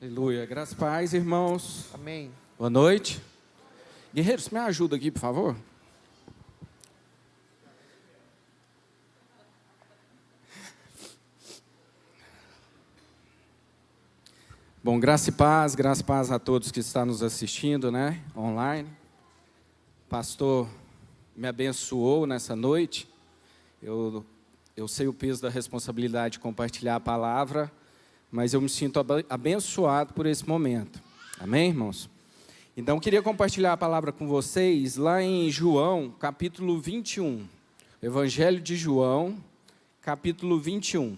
Aleluia. Graças e paz, irmãos. Amém. Boa noite. Guerreiros, me ajuda aqui, por favor. Bom, graça e paz a todos que estão nos assistindo, né, online. O pastor me abençoou nessa noite. Eu sei o peso da responsabilidade de compartilhar a palavra, mas eu me sinto abençoado por esse momento. Amém, irmãos? Então, eu queria compartilhar a palavra com vocês lá em João, capítulo 21. Evangelho de João, capítulo 21.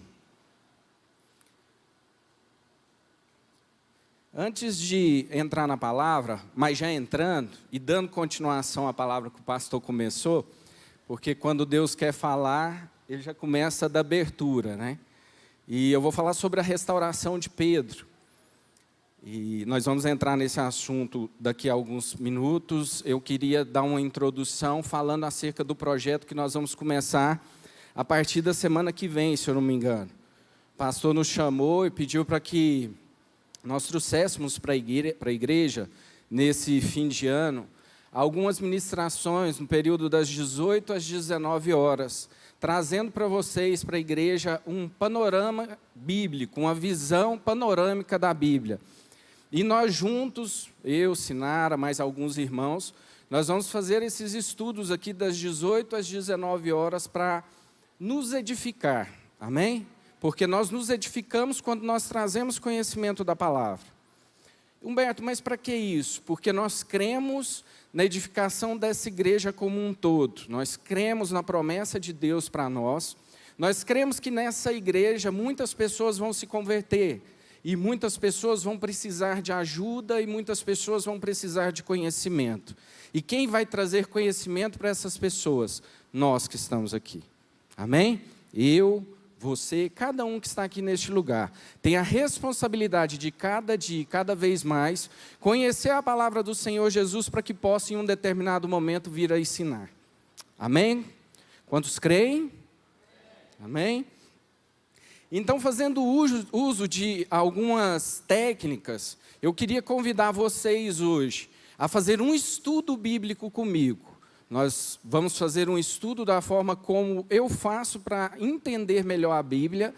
Antes de entrar na palavra, mas já entrando e dando continuação à palavra que o pastor começou, porque quando Deus quer falar, ele já começa da abertura, né? E eu vou falar sobre a restauração de Pedro. E nós vamos entrar nesse assunto daqui a alguns minutos. Eu queria dar uma introdução falando acerca do projeto que nós vamos começar a partir da semana que vem, se eu não me engano. O pastor nos chamou e pediu para que nós trouxéssemos para a igreja, nesse fim de ano, algumas ministrações no período das 18 às 19 horas, trazendo para vocês, para a igreja, um panorama bíblico, uma visão panorâmica da Bíblia. E nós juntos, eu, Sinara, mais alguns irmãos, nós vamos fazer esses estudos aqui das 18 às 19 horas para nos edificar, amém? Porque nós nos edificamos quando nós trazemos conhecimento da palavra. Humberto, mas para que isso? Porque nós cremos na edificação dessa igreja como um todo. Nós cremos na promessa de Deus para nós. Nós cremos que nessa igreja muitas pessoas vão se converter. E muitas pessoas vão precisar de ajuda e muitas pessoas vão precisar de conhecimento. E quem vai trazer conhecimento para essas pessoas? Nós que estamos aqui. Amém? Eu, você, cada um que está aqui neste lugar, tem a responsabilidade de cada dia, cada vez mais, conhecer a palavra do Senhor Jesus para que possa em um determinado momento vir a ensinar. Amém? Quantos creem? Amém? Então, fazendo uso de algumas técnicas, eu queria convidar vocês hoje a fazer um estudo bíblico comigo. Nós vamos fazer um estudo da forma como eu faço para entender melhor a Bíblia,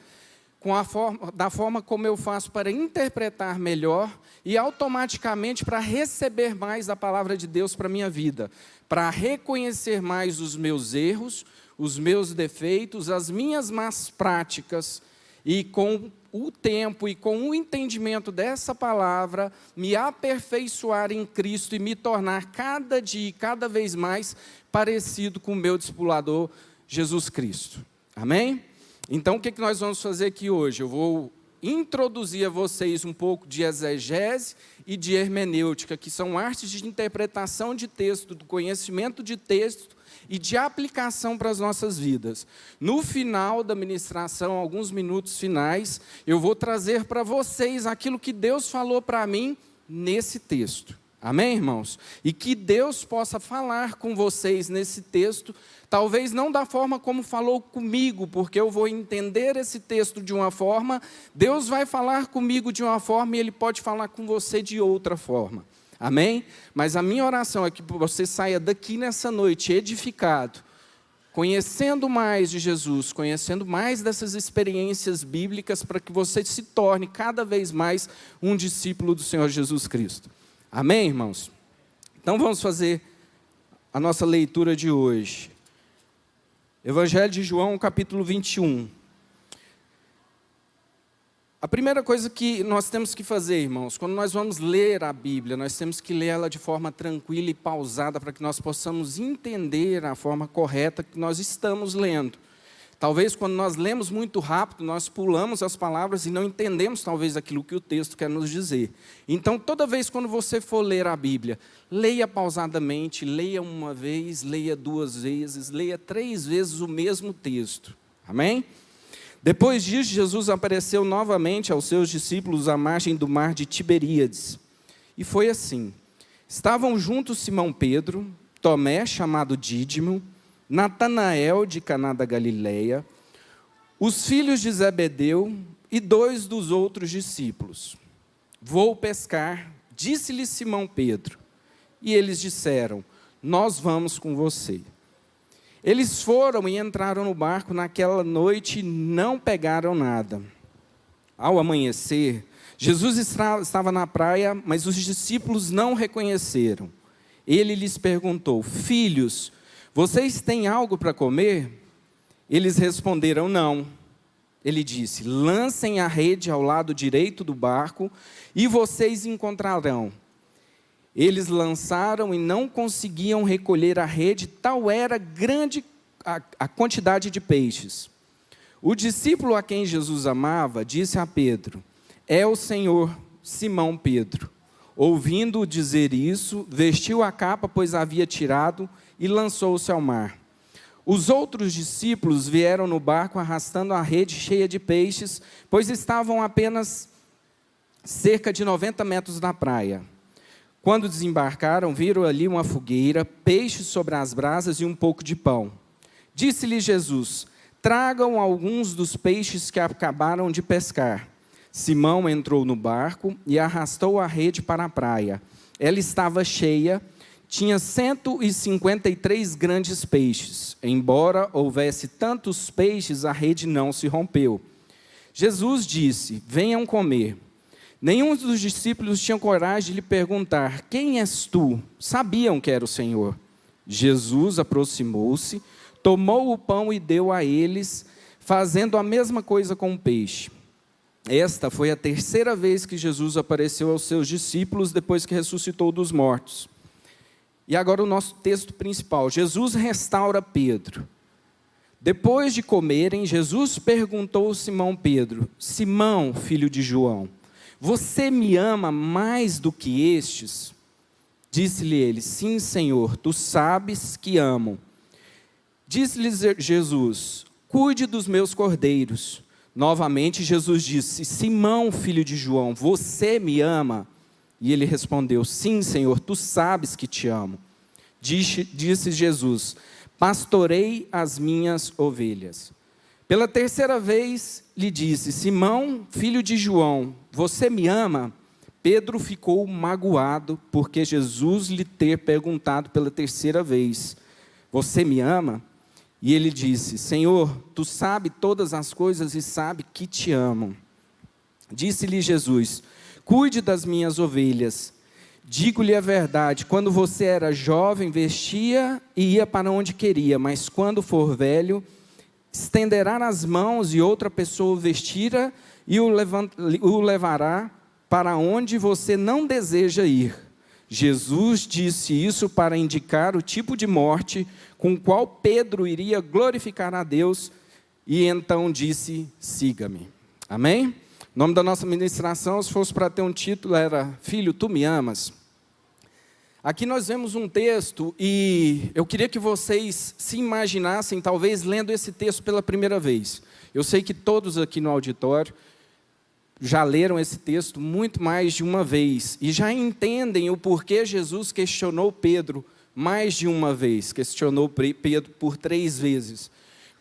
da forma como eu faço para interpretar melhor e automaticamente para receber mais da palavra de Deus para a minha vida, para reconhecer mais os meus erros, os meus defeitos, as minhas más práticas e com o tempo e com o entendimento dessa palavra, me aperfeiçoar em Cristo e me tornar cada dia, cada vez mais parecido com o meu discipulador, Jesus Cristo. Amém? Então, o que nós vamos fazer aqui hoje? Eu vou introduzir a vocês um pouco de exegese e de hermenêutica, que são artes de interpretação de texto, do conhecimento de texto e de aplicação para as nossas vidas. No final da ministração, alguns minutos finais, eu vou trazer para vocês aquilo que Deus falou para mim nesse texto. Amém, irmãos? E que Deus possa falar com vocês nesse texto, talvez não da forma como falou comigo, porque eu vou entender esse texto de uma forma, Deus vai falar comigo de uma forma e Ele pode falar com você de outra forma. Amém? Mas a minha oração é que você saia daqui nessa noite edificado, conhecendo mais de Jesus, conhecendo mais dessas experiências bíblicas, para que você se torne cada vez mais um discípulo do Senhor Jesus Cristo. Amém, irmãos? Então vamos fazer a nossa leitura de hoje. Evangelho de João, capítulo 21. A primeira coisa que nós temos que fazer, irmãos, quando nós vamos ler a Bíblia, nós temos que ler ela de forma tranquila e pausada, para que nós possamos entender a forma correta que nós estamos lendo. Talvez quando nós lemos muito rápido, nós pulamos as palavras e não entendemos talvez aquilo que o texto quer nos dizer. Então, toda vez quando você for ler a Bíblia, leia pausadamente, leia uma vez, leia duas vezes, leia 3 vezes o mesmo texto. Amém? Depois disso, Jesus apareceu novamente aos seus discípulos à margem do mar de Tiberíades. E foi assim: estavam juntos Simão Pedro, Tomé, chamado Dídimo, Natanael de Caná da Galileia, os filhos de Zebedeu e 2 dos outros discípulos. vou pescar, disse-lhe Simão Pedro. E eles disseram, nós vamos com você. Eles foram e entraram no barco naquela noite e não pegaram nada. Ao amanhecer, Jesus estava na praia, mas os discípulos não o reconheceram. Ele lhes perguntou, filhos, vocês têm algo para comer? Eles responderam, não. Ele disse, lancem a rede ao lado direito do barco e vocês encontrarão. Eles lançaram e não conseguiam recolher a rede, tal era grande a quantidade de peixes. O discípulo a quem Jesus amava disse a Pedro, é o Senhor. Simão Pedro, ouvindo-o dizer isso, vestiu a capa, pois a havia tirado, e lançou-se ao mar. Os outros discípulos vieram no barco arrastando a rede cheia de peixes, pois estavam apenas cerca de 90 metros da praia. Quando desembarcaram, viram ali uma fogueira, peixes sobre as brasas e um pouco de pão. Disse-lhe Jesus, tragam alguns dos peixes que acabaram de pescar. Simão entrou no barco e arrastou a rede para a praia. Ela estava cheia, tinha 153 grandes peixes. Embora houvesse tantos peixes, a rede não se rompeu. Jesus disse, venham comer. Nenhum dos discípulos tinha coragem de lhe perguntar, quem és tu? Sabiam que era o Senhor. Jesus aproximou-se, tomou o pão e deu a eles, fazendo a mesma coisa com o peixe. Esta foi a terceira vez que Jesus apareceu aos seus discípulos depois que ressuscitou dos mortos. E agora o nosso texto principal. Jesus restaura Pedro. Depois de comerem, Jesus perguntou a Simão Pedro, Simão, filho de João, você me ama mais do que estes? Disse-lhe ele, sim, Senhor, tu sabes que amo. Disse-lhe Jesus, cuide dos meus cordeiros. Novamente Jesus disse, Simão, filho de João, você me ama? E ele respondeu, sim, Senhor, tu sabes que te amo. Disse Jesus, pastorei as minhas ovelhas. Pela terceira vez lhe disse, Simão, filho de João, você me ama? Pedro ficou magoado, porque Jesus lhe ter perguntado pela terceira vez, você me ama? E ele disse, Senhor, tu sabes todas as coisas e sabe que te amo. Disse-lhe Jesus, cuide das minhas ovelhas. Digo-lhe a verdade, quando você era jovem, vestia e ia para onde queria, mas quando for velho, estenderá as mãos e outra pessoa o vestirá e o levará para onde você não deseja ir. Jesus disse isso para indicar o tipo de morte com o qual Pedro iria glorificar a Deus, e então disse, siga-me. Amém? O nome da nossa ministração, se fosse para ter um título, era Filho, tu me amas? Aqui nós vemos um texto, e eu queria que vocês se imaginassem, talvez, lendo esse texto pela primeira vez. Eu sei que todos aqui no auditório já leram esse texto muito mais de uma vez, e já entendem o porquê Jesus questionou Pedro mais de uma vez, questionou Pedro por 3 vezes.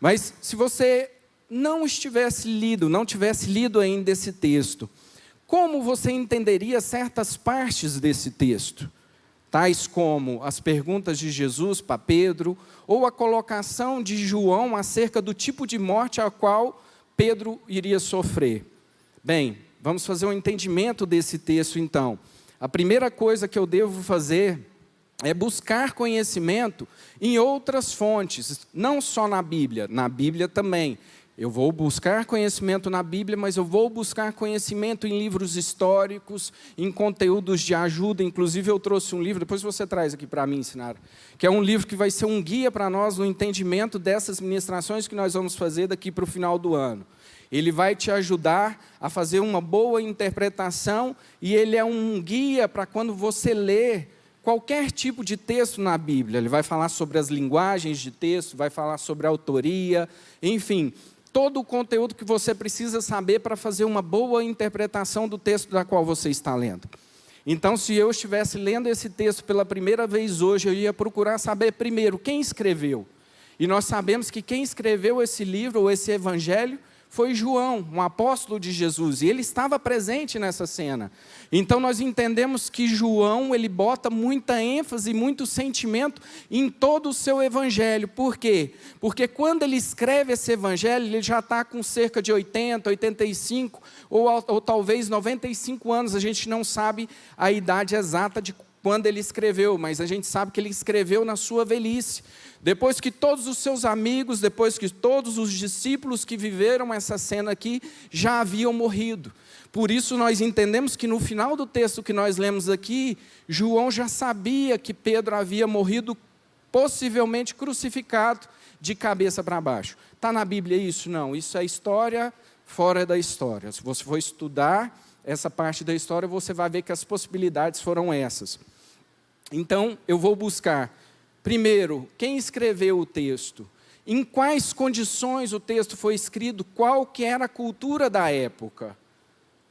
Mas se você não tivesse lido ainda esse texto, como você entenderia certas partes desse texto? Tais como as perguntas de Jesus para Pedro, ou a colocação de João acerca do tipo de morte a qual Pedro iria sofrer. Bem, vamos fazer um entendimento desse texto então. A primeira coisa que eu devo fazer é buscar conhecimento em outras fontes, não só na Bíblia também. Eu vou buscar conhecimento na Bíblia, mas eu vou buscar conhecimento em livros históricos, em conteúdos de ajuda. Inclusive eu trouxe um livro, depois você traz aqui para mim, Sinara, que é um livro que vai ser um guia para nós no entendimento dessas ministrações que nós vamos fazer daqui para o final do ano. Ele vai te ajudar a fazer uma boa interpretação, e ele é um guia para quando você lê qualquer tipo de texto na Bíblia. Ele vai falar sobre as linguagens de texto, vai falar sobre a autoria, enfim, todo o conteúdo que você precisa saber para fazer uma boa interpretação do texto da qual você está lendo. Então, se eu estivesse lendo esse texto pela primeira vez hoje, eu ia procurar saber primeiro quem escreveu. E nós sabemos que quem escreveu esse livro, ou esse evangelho, foi João, um apóstolo de Jesus, e ele estava presente nessa cena. Então nós entendemos que João, ele bota muita ênfase, muito sentimento em todo o seu evangelho. Por quê? Porque quando ele escreve esse evangelho, ele já está com cerca de 80, 85 ou talvez 95 anos, a gente não sabe a idade exata de quando ele escreveu, mas a gente sabe que ele escreveu na sua velhice. Depois que todos os seus amigos, depois que todos os discípulos que viveram essa cena aqui já haviam morrido. Por isso nós entendemos que no final do texto que nós lemos aqui, João já sabia que Pedro havia morrido, possivelmente crucificado de cabeça para baixo. Está na Bíblia isso? Não, isso é história fora da história. Se você for estudar essa parte da história, você vai ver que as possibilidades foram essas. Então, eu vou buscar, primeiro, quem escreveu o texto, em quais condições o texto foi escrito, qual que era a cultura da época.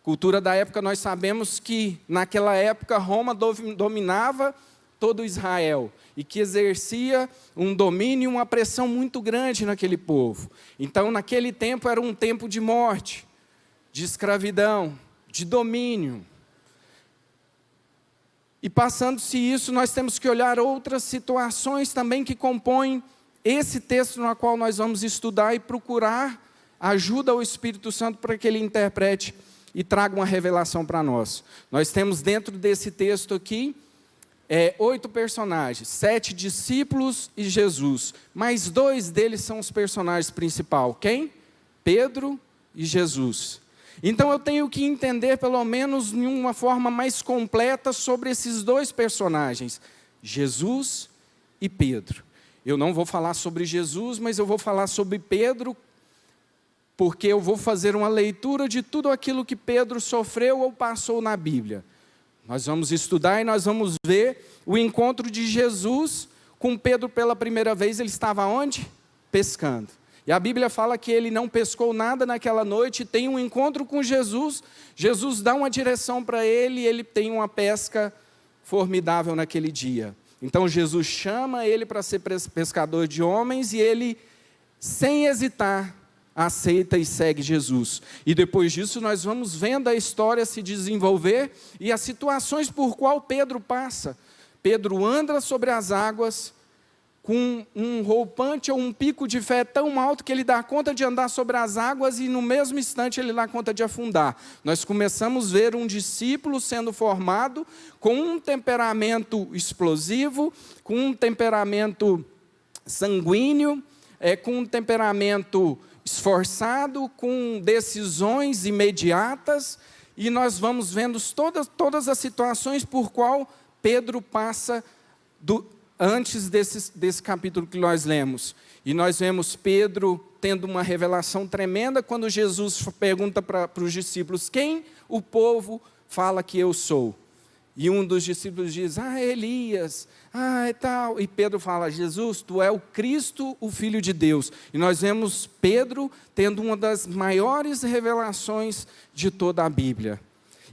Cultura da época, nós sabemos que, naquela época, Roma dominava todo Israel, e que exercia um domínio e uma pressão muito grande naquele povo. Então, naquele tempo, era um tempo de morte, de escravidão, de domínio. E passando-se isso, nós temos que olhar outras situações também que compõem esse texto no qual nós vamos estudar e procurar ajuda ao Espírito Santo para que ele interprete e traga uma revelação para nós. Nós temos dentro desse texto aqui 8 personagens, 7 discípulos e Jesus, mas 2 deles são os personagens principais. Quem? Pedro e Jesus. Então eu tenho que entender pelo menos de uma forma mais completa sobre esses 2 personagens, Jesus e Pedro. Eu não vou falar sobre Jesus, mas eu vou falar sobre Pedro, porque eu vou fazer uma leitura de tudo aquilo que Pedro sofreu ou passou na Bíblia. Nós vamos estudar e nós vamos ver o encontro de Jesus com Pedro pela primeira vez. Ele estava onde? Pescando. E a Bíblia fala que ele não pescou nada naquela noite, tem um encontro com Jesus, Jesus dá uma direção para ele e ele tem uma pesca formidável naquele dia. Então Jesus chama ele para ser pescador de homens e ele, sem hesitar, aceita e segue Jesus. E depois disso nós vamos vendo a história se desenvolver e as situações por qual Pedro passa. Pedro anda sobre as águas, com um roupante ou um pico de fé tão alto que ele dá conta de andar sobre as águas e no mesmo instante ele dá conta de afundar. Nós começamos a ver um discípulo sendo formado com um temperamento explosivo, com um temperamento sanguíneo, com um temperamento esforçado, com decisões imediatas, e nós vamos vendo todas as situações por qual Pedro passa antes desse capítulo que nós lemos. E nós vemos Pedro tendo uma revelação tremenda quando Jesus pergunta para os discípulos, quem o povo fala que eu sou? E um dos discípulos diz, Elias, e tal. E Pedro fala, Jesus, tu é o Cristo, o Filho de Deus. E nós vemos Pedro tendo uma das maiores revelações de toda a Bíblia.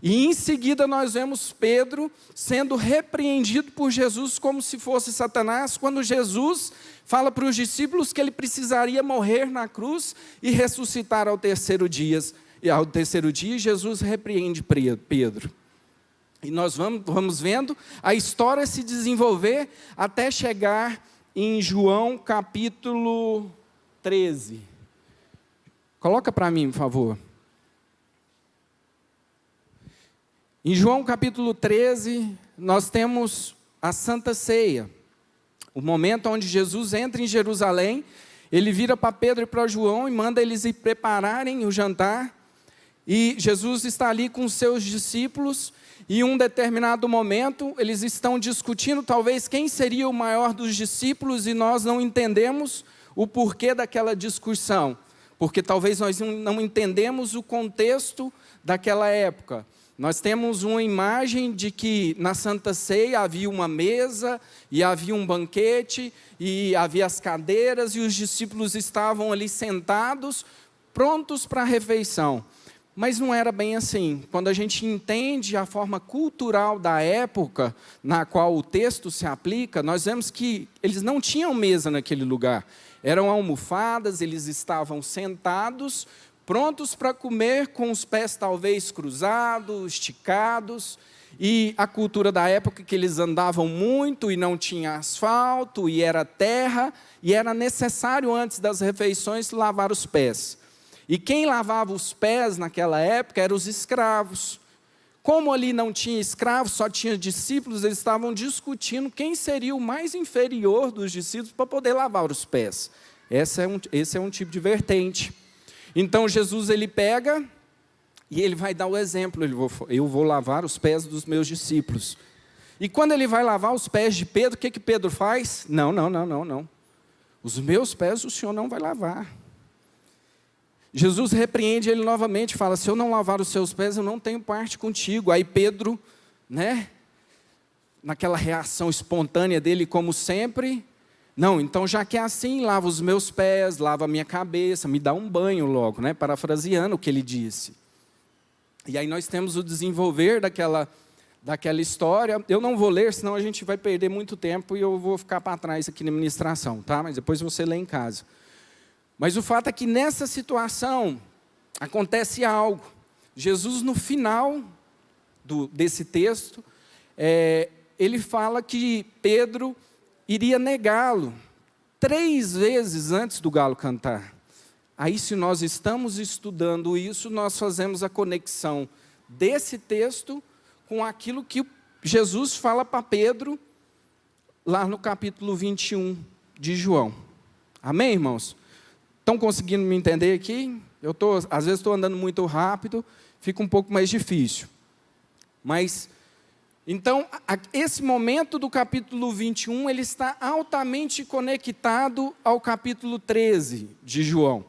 E em seguida nós vemos Pedro sendo repreendido por Jesus como se fosse Satanás, quando Jesus fala para os discípulos que ele precisaria morrer na cruz e ressuscitar ao terceiro dia. E ao terceiro dia Jesus repreende Pedro. E nós vamos vendo a história se desenvolver até chegar em João capítulo 13. Coloca para mim, por favor. Em João capítulo 13, nós temos a Santa Ceia. O momento onde Jesus entra em Jerusalém, ele vira para Pedro e para João e manda eles ir prepararem o jantar. E Jesus está ali com os seus discípulos e em um determinado momento eles estão discutindo talvez quem seria o maior dos discípulos e nós não entendemos o porquê daquela discussão. Porque talvez nós não entendemos o contexto daquela época. Nós temos uma imagem de que na Santa Ceia havia uma mesa e havia um banquete e havia as cadeiras e os discípulos estavam ali sentados, prontos para a refeição. Mas não era bem assim. Quando a gente entende a forma cultural da época na qual o texto se aplica, nós vemos que eles não tinham mesa naquele lugar. Eram almofadas, eles estavam sentados, prontos para comer com os pés talvez cruzados, esticados, e a cultura da época que eles andavam muito e não tinha asfalto, e era terra, e era necessário antes das refeições lavar os pés. E quem lavava os pés naquela época eram os escravos. Como ali não tinha escravos, só tinha discípulos, eles estavam discutindo quem seria o mais inferior dos discípulos para poder lavar os pés. Esse é um tipo de vertente. Então Jesus ele pega e ele vai dar o exemplo, eu vou lavar os pés dos meus discípulos. E quando ele vai lavar os pés de Pedro, o que Pedro faz? Não. Os meus pés o Senhor não vai lavar. Jesus repreende ele novamente e fala, se eu não lavar os seus pés, eu não tenho parte contigo. Aí Pedro, naquela reação espontânea dele, como sempre, não, então já que é assim, lava os meus pés, lava a minha cabeça, me dá um banho logo, parafraseando o que ele disse. E aí nós temos o desenvolver daquela história. Eu não vou ler, senão a gente vai perder muito tempo e eu vou ficar para trás aqui na ministração, tá? Mas depois você lê em casa. Mas o fato é que nessa situação acontece algo. Jesus, no final desse texto, ele fala que Pedro iria negá-lo 3 vezes antes do galo cantar. Aí, se nós estamos estudando isso, nós fazemos a conexão desse texto com aquilo que Jesus fala para Pedro, lá no capítulo 21 de João. Amém, irmãos? Estão conseguindo me entender aqui? Às vezes estou andando muito rápido, fica um pouco mais difícil. Mas, então, esse momento do capítulo 21, ele está altamente conectado ao capítulo 13 de João,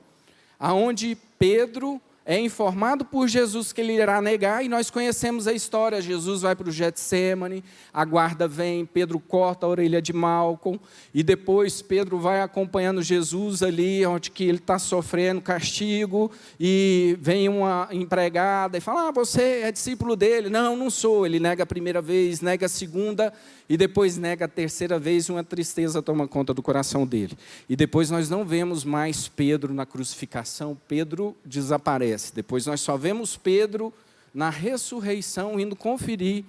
aonde Pedro é informado por Jesus que ele irá negar, e nós conhecemos a história. Jesus vai para o Getsêmani, a guarda vem, Pedro corta a orelha de Malco, e depois Pedro vai acompanhando Jesus ali, onde que ele está sofrendo castigo, e vem uma empregada e fala, você é discípulo dele? Não sou. Ele nega a primeira vez, nega a segunda, e depois nega a terceira vez, e uma tristeza toma conta do coração dele. E depois nós não vemos mais Pedro na crucificação, Pedro desaparece. Depois nós só vemos Pedro na ressurreição, indo conferir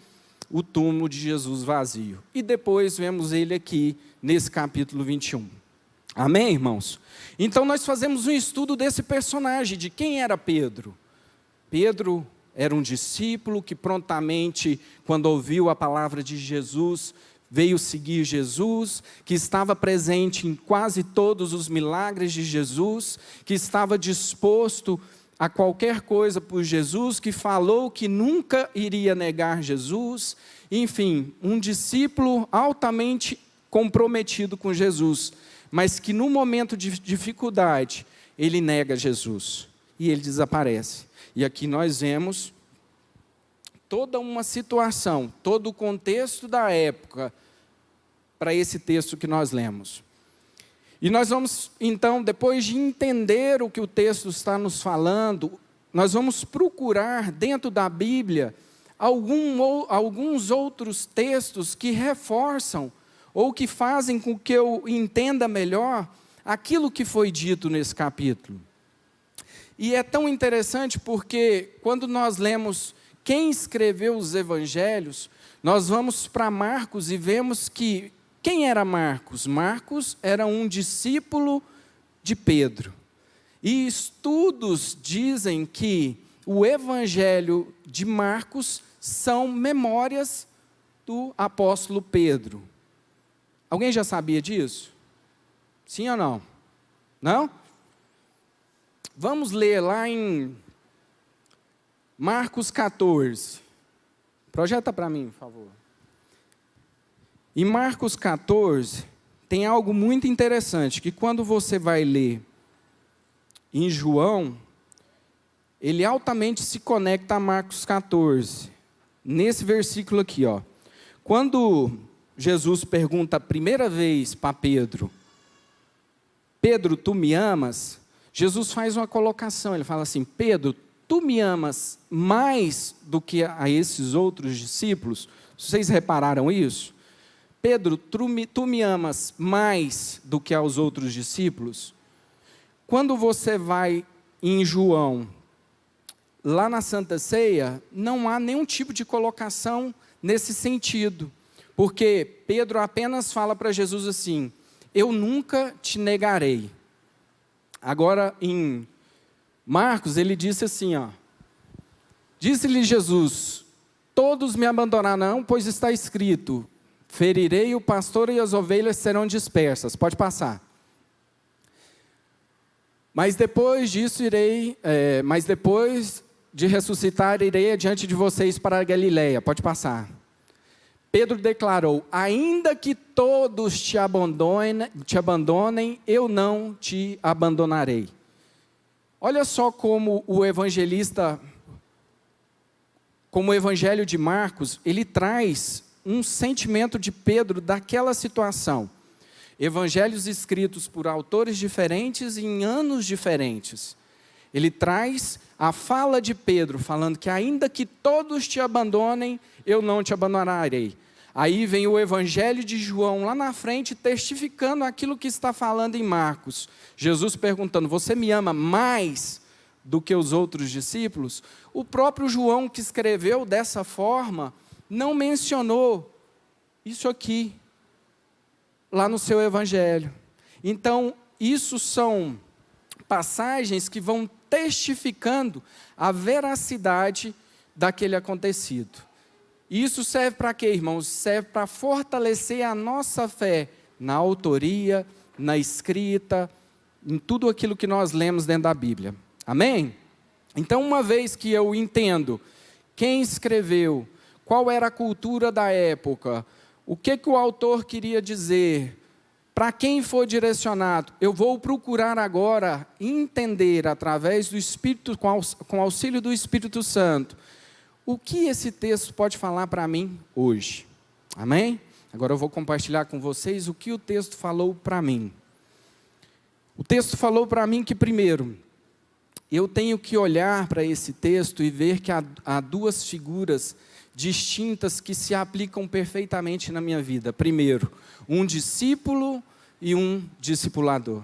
o túmulo de Jesus vazio. E depois vemos ele aqui, nesse capítulo 21. Amém, irmãos? Então nós fazemos um estudo desse personagem, de quem era Pedro. Pedro era um discípulo que prontamente, quando ouviu a palavra de Jesus, veio seguir Jesus, que estava presente em quase todos os milagres de Jesus, que estava disposto a qualquer coisa por Jesus, que falou que nunca iria negar Jesus. Enfim, um discípulo altamente comprometido com Jesus, mas que no momento de dificuldade, ele nega Jesus e ele desaparece. E aqui nós vemos toda uma situação, todo o contexto da época para esse texto que nós lemos. E nós vamos, então, depois de entender o que o texto está nos falando, nós vamos procurar dentro da Bíblia alguns outros textos que reforçam ou que fazem com que eu entenda melhor aquilo que foi dito nesse capítulo. E é tão interessante porque quando nós lemos quem escreveu os evangelhos, nós vamos para Marcos e vemos que quem era Marcos? Marcos era um discípulo de Pedro. E estudos dizem que o evangelho de Marcos são memórias do apóstolo Pedro. Alguém já sabia disso? Sim ou não? Não? Vamos ler lá em Marcos 14. Projeta para mim, por favor. Em Marcos 14, tem algo muito interessante, que quando você vai ler em João, ele altamente se conecta a Marcos 14. Nesse versículo aqui, quando Jesus pergunta a primeira vez para Pedro, Pedro, tu me amas? Jesus faz uma colocação, ele fala assim, Pedro, tu me amas mais do que a esses outros discípulos? Vocês repararam isso? Pedro, tu me amas mais do que aos outros discípulos? Quando você vai em João, lá na Santa Ceia, não há nenhum tipo de colocação nesse sentido, porque Pedro apenas fala para Jesus assim: eu nunca te negarei. Agora, em Marcos, ele disse assim, disse-lhe Jesus: todos me abandonarão, pois está escrito, ferirei o pastor e as ovelhas serão dispersas. Pode passar. Mas depois de ressuscitar, irei adiante de vocês para a Galileia. Pode passar. Pedro declarou: ainda que todos te abandonem, eu não te abandonarei. Olha só como o evangelista, como o evangelho de Marcos, ele traz um sentimento de Pedro daquela situação. Evangelhos escritos por autores diferentes e em anos diferentes. Ele traz a fala de Pedro, falando que ainda que todos te abandonem, eu não te abandonarei. Aí vem o evangelho de João lá na frente, testificando aquilo que está falando em Marcos. Jesus perguntando: você me ama mais do que os outros discípulos? O próprio João, que escreveu dessa forma, não mencionou isso aqui, lá no seu evangelho. Então, isso são passagens que vão testificando a veracidade daquele acontecido. Isso serve para quê, irmãos? Serve para fortalecer a nossa fé na autoria, na escrita, em tudo aquilo que nós lemos dentro da Bíblia. Amém? Então, uma vez que eu entendo quem escreveu, qual era a cultura da época, o que o autor queria dizer, para quem foi direcionado, eu vou procurar agora entender, através do Espírito, com auxílio do Espírito Santo, o que esse texto pode falar para mim hoje. Amém? Agora eu vou compartilhar com vocês o que o texto falou para mim. O texto falou para mim que, primeiro, eu tenho que olhar para esse texto e ver que há duas figuras distintas que se aplicam perfeitamente na minha vida. Primeiro, um discípulo e um discipulador.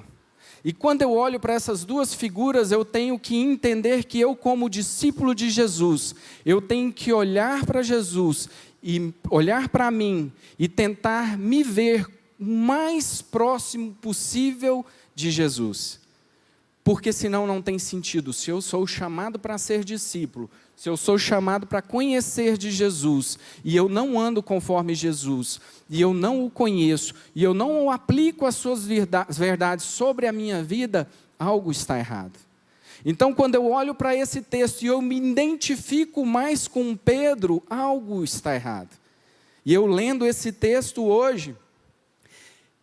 E quando eu olho para essas duas figuras, eu tenho que entender que eu, como discípulo de Jesus, eu tenho que olhar para Jesus e olhar para mim e tentar me ver o mais próximo possível de Jesus. Porque senão não tem sentido. Se eu sou chamado para ser discípulo, se eu sou chamado para conhecer de Jesus, e eu não ando conforme Jesus, e eu não o conheço, e eu não aplico as suas verdades sobre a minha vida, algo está errado. Então, quando eu olho para esse texto e eu me identifico mais com Pedro, algo está errado. E eu lendo esse texto hoje,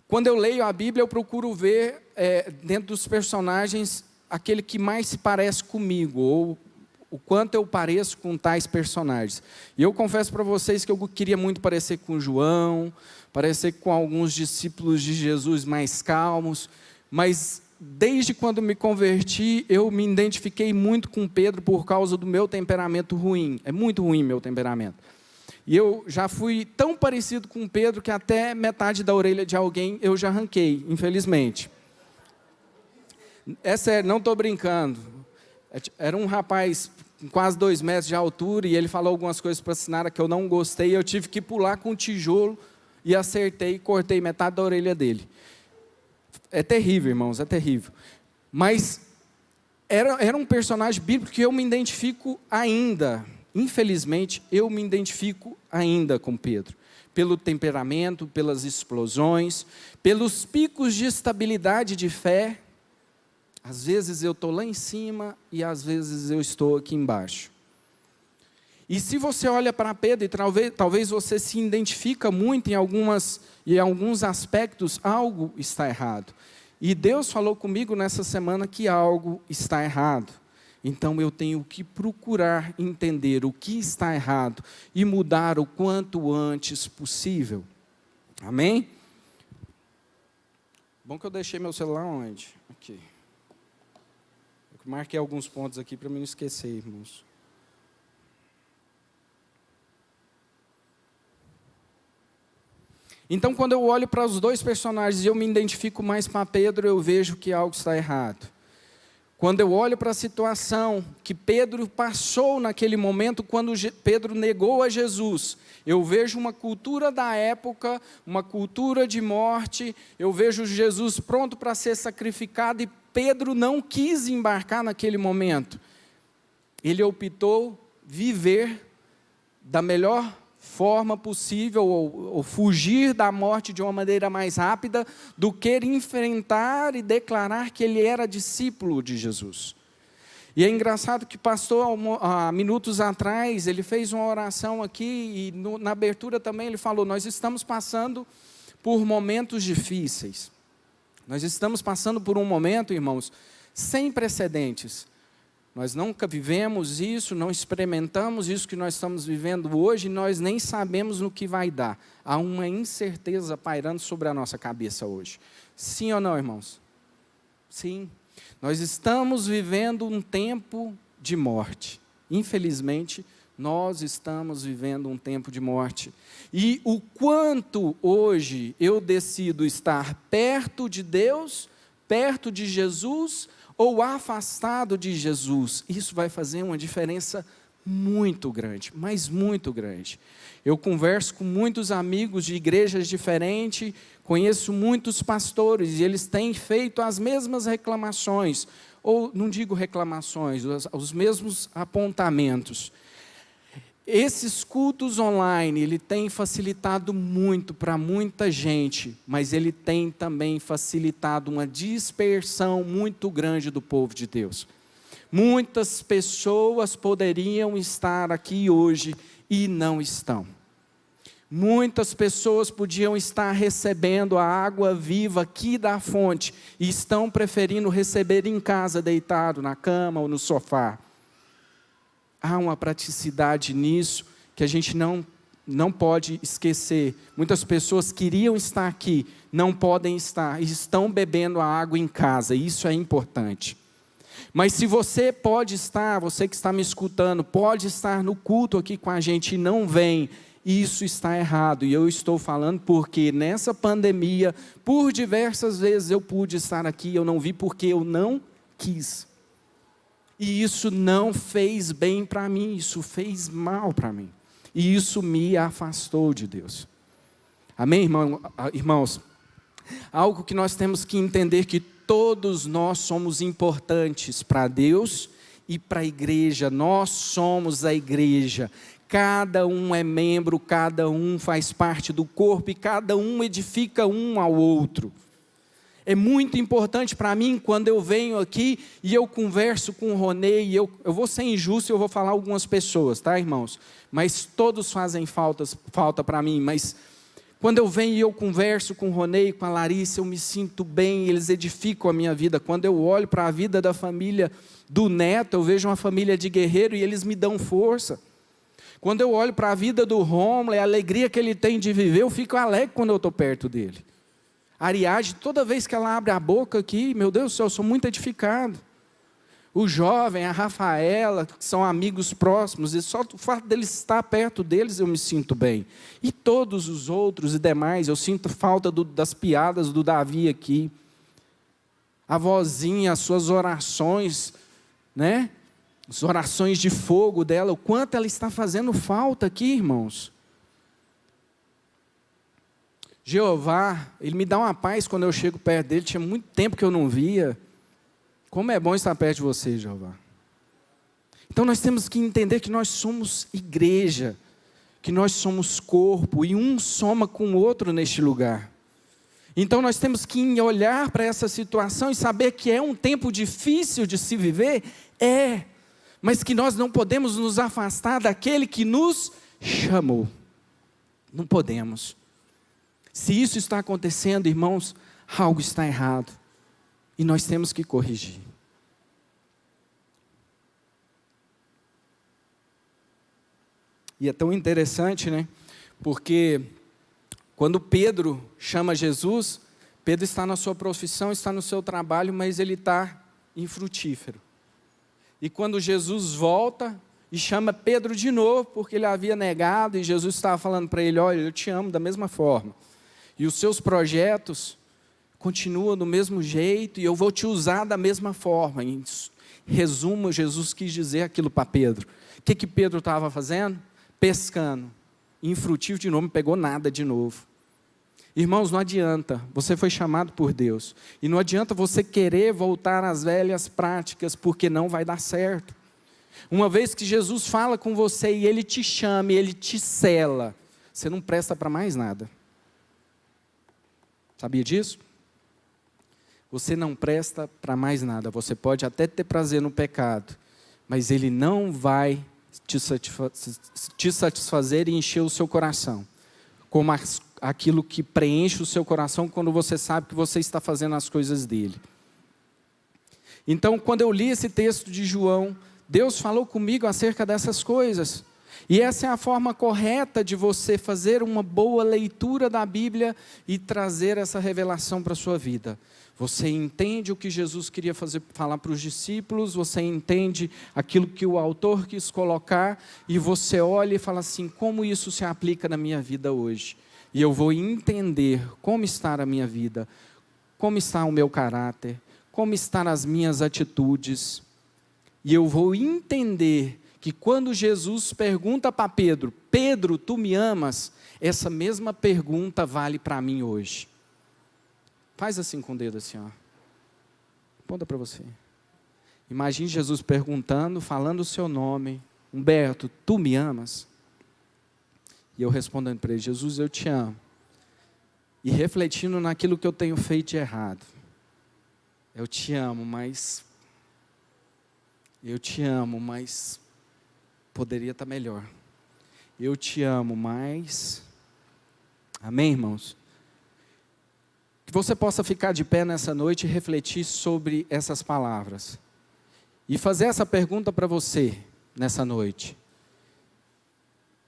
quando eu leio a Bíblia, eu procuro ver dentro dos personagens aquele que mais se parece comigo, ou o quanto eu pareço com tais personagens. E eu confesso para vocês que eu queria muito parecer com João, parecer com alguns discípulos de Jesus mais calmos, mas desde quando me converti, eu me identifiquei muito com Pedro por causa do meu temperamento ruim. É muito ruim meu temperamento. E eu já fui tão parecido com Pedro que até metade da orelha de alguém eu já arranquei, infelizmente. É sério, não estou brincando. Era um rapaz com quase 2 metros de altura e ele falou algumas coisas para a Sinara que eu não gostei. Eu tive que pular com um tijolo e acertei e cortei metade da orelha dele. É terrível, irmãos, é terrível. Mas era um personagem bíblico que eu me identifico ainda. Infelizmente, eu me identifico ainda com Pedro. Pelo temperamento, pelas explosões, pelos picos de estabilidade de fé. Às vezes eu estou lá em cima e às vezes eu estou aqui embaixo. E se você olha para Pedro e talvez você se identifica muito em alguns aspectos, algo está errado. E Deus falou comigo nessa semana que algo está errado. Então eu tenho que procurar entender o que está errado e mudar o quanto antes possível. Amém? Bom que eu deixei meu celular onde? Aqui. Eu marquei alguns pontos aqui para não esquecer, irmãos. Então, quando eu olho para os dois personagens e eu me identifico mais para Pedro, eu vejo que algo está errado. Quando eu olho para a situação que Pedro passou naquele momento, quando Pedro negou a Jesus, eu vejo uma cultura da época, uma cultura de morte, eu vejo Jesus pronto para ser sacrificado e Pedro não quis embarcar naquele momento. Ele optou viver da melhor forma possível, ou fugir da morte de uma maneira mais rápida, do que enfrentar e declarar que ele era discípulo de Jesus. E é engraçado que pastor, há minutos atrás, ele fez uma oração aqui, e na abertura também ele falou, nós estamos passando por momentos difíceis. Nós estamos passando por um momento, irmãos, sem precedentes. Nós nunca vivemos isso, não experimentamos isso que nós estamos vivendo hoje, e nós nem sabemos no que vai dar. Há uma incerteza pairando sobre a nossa cabeça hoje. Sim ou não, irmãos? Sim. Nós estamos vivendo um tempo de morte. Infelizmente, nós estamos vivendo um tempo de morte. E o quanto hoje eu decido estar perto de Deus, perto de Jesus, ou afastado de Jesus, isso vai fazer uma diferença muito grande, mas muito grande. Eu converso com muitos amigos de igrejas diferentes, conheço muitos pastores, e eles têm feito as mesmas reclamações, ou não digo reclamações, os mesmos apontamentos. Esses cultos online, ele tem facilitado muito para muita gente, mas ele tem também facilitado uma dispersão muito grande do povo de Deus. Muitas pessoas poderiam estar aqui hoje e não estão. Muitas pessoas podiam estar recebendo a água viva aqui da fonte e estão preferindo receber em casa, deitado na cama ou no sofá. Há uma praticidade nisso que a gente não pode esquecer. Muitas pessoas queriam estar aqui, não podem estar, e estão bebendo a água em casa, isso é importante. Mas se você pode estar, você que está me escutando, pode estar no culto aqui com a gente e não vem, isso está errado. E eu estou falando porque nessa pandemia, por diversas vezes eu pude estar aqui, eu não vi porque eu não quis. E isso não fez bem para mim, isso fez mal para mim. E isso me afastou de Deus. Amém, irmãos? Algo que nós temos que entender, que todos nós somos importantes para Deus e para a igreja. Nós somos a igreja. Cada um é membro, cada um faz parte do corpo e cada um edifica um ao outro. É muito importante para mim, quando eu venho aqui e eu converso com o Ronei, e eu vou ser injusto e eu vou falar algumas pessoas, tá, irmãos? Mas todos fazem falta para mim, mas quando eu venho e eu converso com o Ronei, com a Larissa, eu me sinto bem, eles edificam a minha vida. Quando eu olho para a vida da família do Neto, eu vejo uma família de guerreiro e eles me dão força. Quando eu olho para a vida do Romulo, a alegria que ele tem de viver, eu fico alegre quando eu estou perto dele. A Ariadne, toda vez que ela abre a boca aqui, meu Deus do céu, eu sou muito edificado. O jovem, a Rafaela, que são amigos próximos, e só o fato deles estar perto deles, eu me sinto bem. E todos os outros e demais, eu sinto falta das piadas do Davi aqui. A vozinha, as suas orações, né? As orações de fogo dela, o quanto ela está fazendo falta aqui, irmãos. Jeová, ele me dá uma paz quando eu chego perto dele, tinha muito tempo que eu não via. Como é bom estar perto de você, Jeová. Então nós temos que entender que nós somos igreja, que nós somos corpo, e um soma com o outro neste lugar. Então nós temos que olhar para essa situação e saber que é um tempo difícil de se viver, mas que nós não podemos nos afastar daquele que nos chamou. Não podemos. Se isso está acontecendo, irmãos, algo está errado. E nós temos que corrigir. E é tão interessante, né? Porque quando Pedro chama Jesus, Pedro está na sua profissão, está no seu trabalho, mas ele está infrutífero. E quando Jesus volta e chama Pedro de novo, porque ele havia negado, e Jesus estava falando para ele, olha, eu te amo da mesma forma. E os seus projetos continua do mesmo jeito e eu vou te usar da mesma forma. Em resumo, Jesus quis dizer aquilo para Pedro. O que Pedro estava fazendo? Pescando. Infrutífero de novo, não pegou nada de novo. Irmãos, não adianta, você foi chamado por Deus. E não adianta você querer voltar às velhas práticas, porque não vai dar certo. Uma vez que Jesus fala com você e Ele te chama, e Ele te sela, você não presta para mais nada. Sabia disso? Você não presta para mais nada. Você pode até ter prazer no pecado, mas ele não vai te satisfazer e encher o seu coração, como aquilo que preenche o seu coração quando você sabe que você está fazendo as coisas dele. Então, quando eu li esse texto de João, Deus falou comigo acerca dessas coisas. E essa é a forma correta de você fazer uma boa leitura da Bíblia e trazer essa revelação para a sua vida. Você entende o que Jesus queria falar para os discípulos, você entende aquilo que o autor quis colocar, e você olha e fala assim, como isso se aplica na minha vida hoje? E eu vou entender como está a minha vida, como está o meu caráter, como estão as minhas atitudes. E eu vou entender que quando Jesus pergunta para Pedro, Pedro, tu me amas? Essa mesma pergunta vale para mim hoje. Faz assim com o dedo assim, ó. Aponta para você. Imagine Jesus perguntando, falando o seu nome. Humberto, tu me amas? E eu respondendo para ele, Jesus, eu te amo. E refletindo naquilo que eu tenho feito de errado. Eu te amo, mas poderia estar melhor. Eu te amo, mas... Amém, irmãos? Que você possa ficar de pé nessa noite e refletir sobre essas palavras. E fazer essa pergunta para você nessa noite.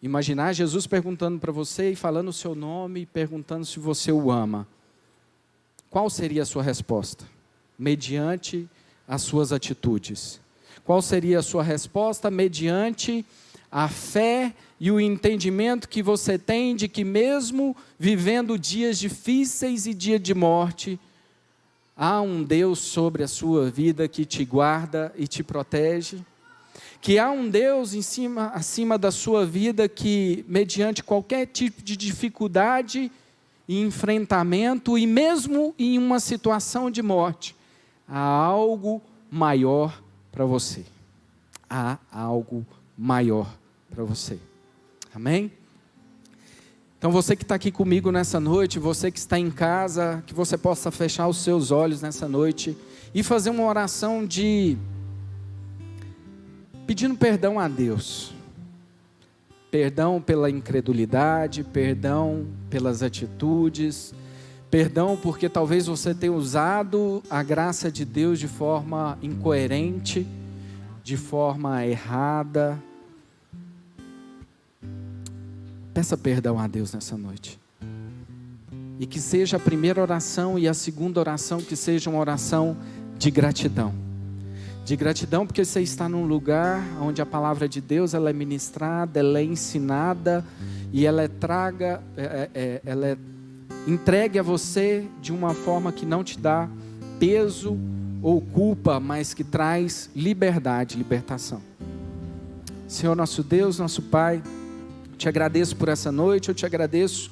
Imaginar Jesus perguntando para você e falando o seu nome e perguntando se você o ama. Qual seria a sua resposta? Mediante as suas atitudes. Qual seria a sua resposta mediante a fé e o entendimento que você tem de que mesmo vivendo dias difíceis e dia de morte, há um Deus sobre a sua vida que te guarda e te protege? Que há um Deus acima da sua vida que, mediante qualquer tipo de dificuldade e enfrentamento, e mesmo em uma situação de morte, há algo maior para você. Há algo maior para você. Amém? Então você que está aqui comigo nessa noite, você que está em casa, que você possa fechar os seus olhos nessa noite e fazer uma oração pedindo perdão a Deus. Perdão pela incredulidade, perdão pelas atitudes, perdão porque talvez você tenha usado a graça de Deus de forma incoerente, de forma errada. Peça perdão a Deus nessa noite. E que seja a primeira oração e a segunda oração que seja uma oração de gratidão. De gratidão porque você está num lugar onde a palavra de Deus ela é ministrada, ela é ensinada e ela é entregue a você de uma forma que não te dá peso ou culpa, mas que traz liberdade, libertação. Senhor nosso Deus, nosso Pai, te agradeço por essa noite, eu te agradeço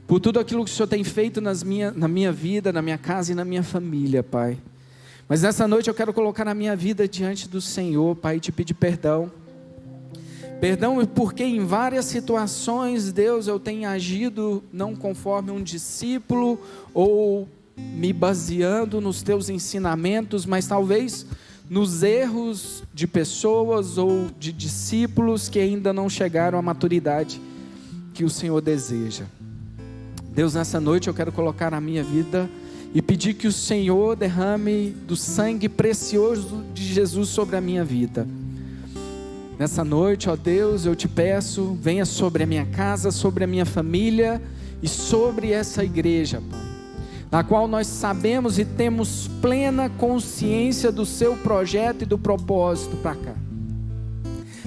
por tudo aquilo que o Senhor tem feito na minha vida, na minha casa e na minha família, Pai. Mas nessa noite eu quero colocar a minha vida diante do Senhor, Pai, e te pedir perdão. Perdão porque em várias situações, Deus, eu tenho agido não conforme um discípulo ou me baseando nos teus ensinamentos, mas talvez nos erros de pessoas ou de discípulos que ainda não chegaram à maturidade que o Senhor deseja. Deus, nessa noite eu quero colocar a minha vida e pedir que o Senhor derrame do sangue precioso de Jesus sobre a minha vida. Nessa noite, ó Deus, eu te peço, venha sobre a minha casa, sobre a minha família e sobre essa igreja, Pai, na qual nós sabemos e temos plena consciência do seu projeto e do propósito para cá.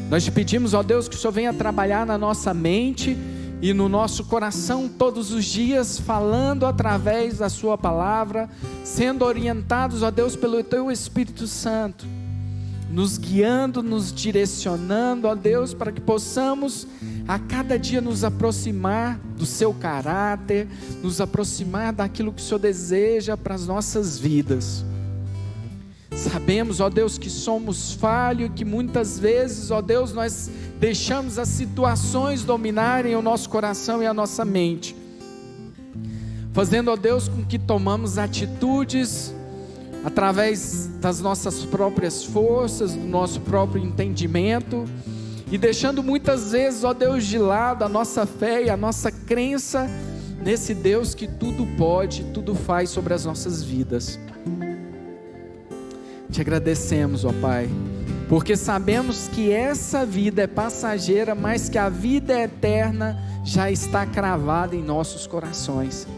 Nós te pedimos, ó Deus, que o Senhor venha trabalhar na nossa mente, e no nosso coração todos os dias, falando através da sua palavra, sendo orientados, ó Deus, pelo teu Espírito Santo, nos guiando, nos direcionando, ó Deus, para que possamos a cada dia nos aproximar do seu caráter, nos aproximar daquilo que o Senhor deseja para as nossas vidas. Sabemos, ó Deus, que somos falhos, que muitas vezes, ó Deus, nós deixamos as situações dominarem o nosso coração e a nossa mente, fazendo, ó Deus, com que tomamos atitudes através das nossas próprias forças, do nosso próprio entendimento, e deixando muitas vezes, ó Deus, de lado a nossa fé e a nossa crença nesse Deus que tudo pode, tudo faz sobre as nossas vidas. Te agradecemos, ó Pai, porque sabemos que essa vida é passageira, mas que a vida eterna já está cravada em nossos corações.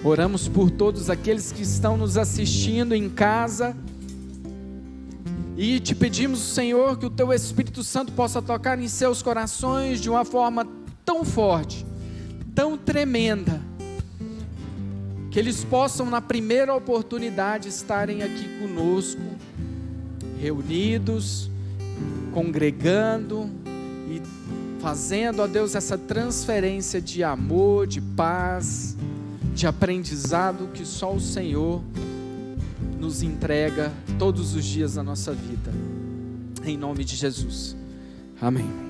Oramos por todos aqueles que estão nos assistindo em casa, e te pedimos, Senhor, que o teu Espírito Santo possa tocar em seus corações de uma forma tão forte, tão tremenda, que eles possam na primeira oportunidade estarem aqui conosco, reunidos, congregando e fazendo, ó Deus, essa transferência de amor, de paz, de aprendizado que só o Senhor nos entrega todos os dias da nossa vida, em nome de Jesus, amém.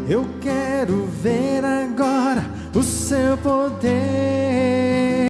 Eu quero ver agora o seu poder.